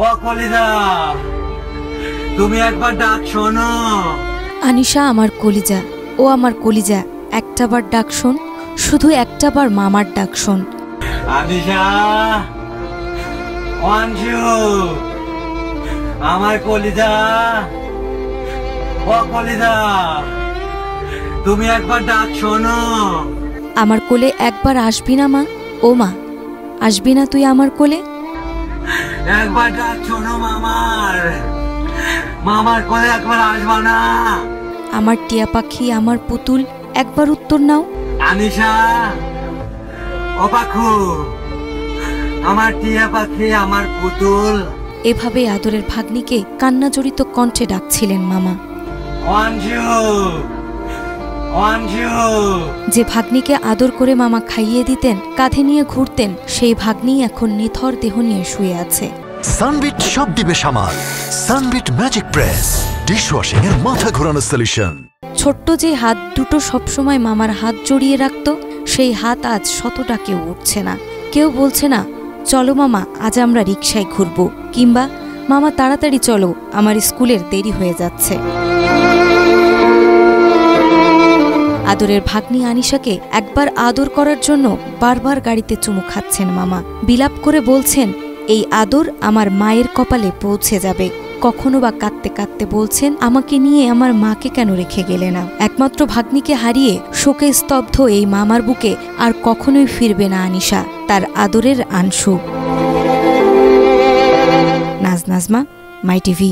ও কলিজা, তুমি একবার ডাক শোনো। আনিশা আমার কলিজা, ও আমার কলিজা, একটাবার ডাক শোন, শুধু একটাবার মামার ডাক শোন। আনিশা, অঞ্জু, আমার কলিজা, ও কলিজা, তুমি একবার ডাক শোনো। আমার কোলে একবার আসবি না মা? ও মা, আসবি না তুই আমার কোলে? একবার ডাক শোনো মামার, মামার কোলে একবার আসবা না? আমার টিয়া পাখি, আমার পুতুল, একবার উত্তর নাও। আনিশা, ও পাখু, আমার টিয়া পাখি, আমার পুতুল। এভাবে আদরের ভাগ্নিকে কান্না জড়িত কণ্ঠে ডাকছিলেন মামা। অঞ্জু, অঞ্জু। যে ভাগ্নিকে আদর করে মামা খাইয়ে দিতেন, কাঁধে নিয়ে ঘুরতেন, সেই ভাগ্নি এখন নিথর দেহ নিয়ে শুয়ে আছে। সানবিট সব দিবে সামাল। সানবিট ম্যাজিক প্রেস, ডিশওয়াশিং এর মাথা ঘোরানো সলিউশন। ছোট্ট যে হাত দুটো সবসময় মামার হাত জড়িয়ে রাখত, সেই হাত আজ শতটা কেউ উঠছে না। কেউ বলছে না, চলো মামা আজ আমরা রিকশায় ঘুরবো, কিংবা মামা তাড়াতাড়ি চলো আমার স্কুলের দেরি হয়ে যাচ্ছে। আদরের ভাগ্নি আনিশাকে একবার আদর করার জন্য বারবার গাড়িতে চুমু খাচ্ছেন মামা। বিলাপ করে বলছেন, এই আদর আমার মায়ের কপালে পৌঁছে যাবে। কখনো বা কাঁদতে কাঁদতে বলছেন, আমাকে নিয়ে আমার মাকে কেন রেখে গেলে না? একমাত্র ভাগ্নিকে হারিয়ে শোকে স্তব্ধ এই মামার বুকে আর কখনোই ফিরবে না আনিশা, তার আদরের আনশু। নাজনাজমা, মাই টিভি।